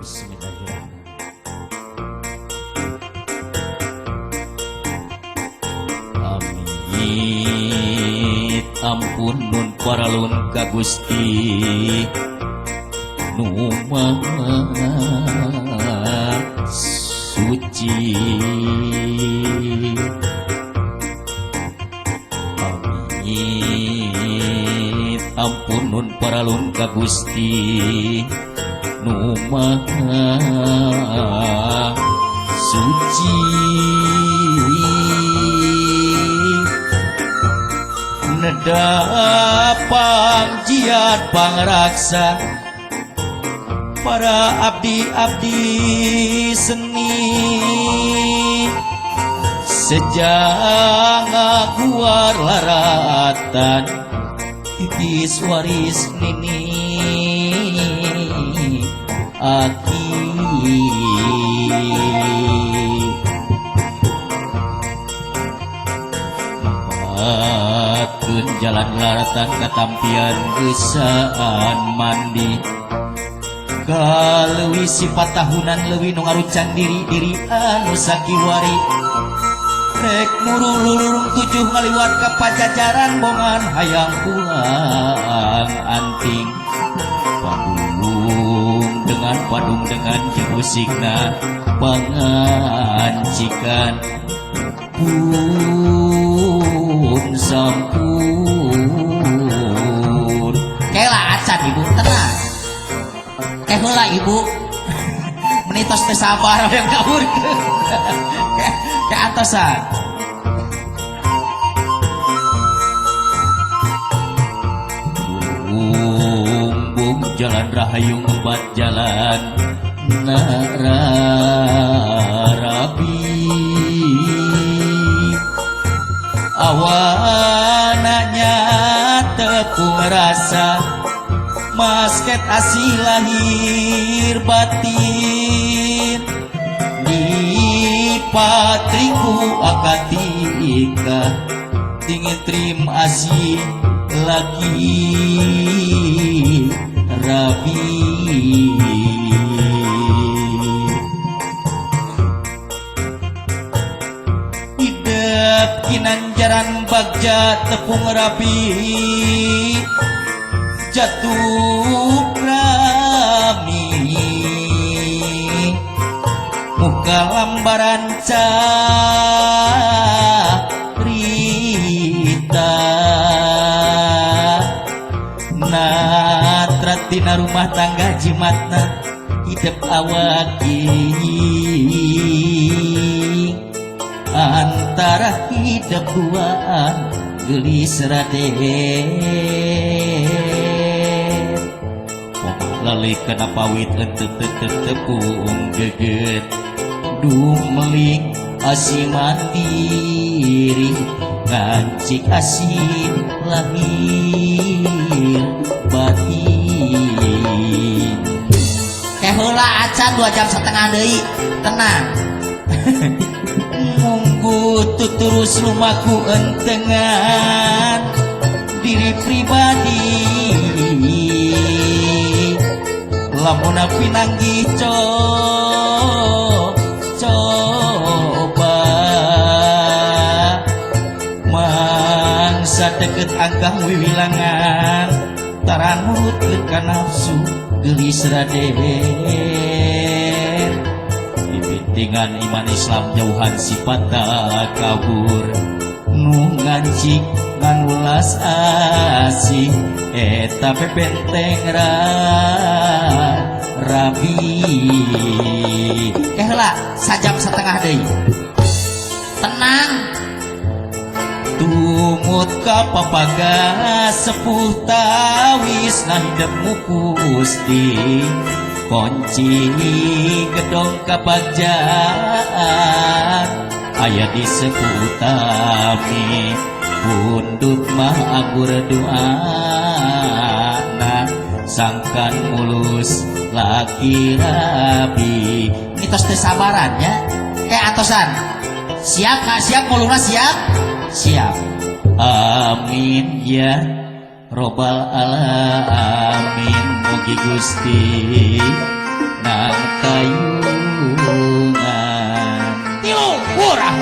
Bismillahirrahmanirrahim. Amit ampun nun paralun ka Gusti nu maha suci. Amit ampun nun paralun ka Gusti nu maha suci. Nedapang jiat pangraksa para abdi-abdi seni sejak ngaguar laratan titis waris nini aki. Keun jalan laratan katampian gesaan mandi kaleuwih sifat tahunan leuwih nu ngarucan diri anu sakiwari rek murulurung tujuh ngaliwat ka pajajaran bongan hayang pulang anting padung dengan jemusikna pangancikan pun sampun. Kela acan ibu tenang. Heula ibu. Menitos teh sabar yang kabur. Ke atasan. Bung jalan rahayu ngebat jalan nararabi. Awananya tepung rasa masket asih lahir batin di patriku akatika tingin trim asih lagi rabi. Kinanjaran bagja tepung rapi jatuh rami muka lambaran carita natratina rumah tangga jimatna hidup awaki antara hidup duaan gelis raden lalai kena pawit tepung geget dumelik asih mandiri ngancik asih lahir batin. Heula acan 2 jam setengah deui tenang. Munggu tuturus lumaku entengan diri pribadi lamuna pinanggih coba mangsa deket angkah wiwilangan taran nurut ka nafsu gelis raden dengan iman Islam jauhan sifat kabur nu ngancik nganulas asih eta pepenteng rabi. Heula sajam setengah deui tenang tumut ka papaga sepuh tawis na hidupmu Gusti kunci gedong kabagjaan aya di seputami pundut mah agur doana sangkan mulus laki rabi. Mitos kesabaran ya kayak atosan siap gak siap muluna siap amin ya robbal alamin mugi Gusti nang kayungan Tilu, kurang.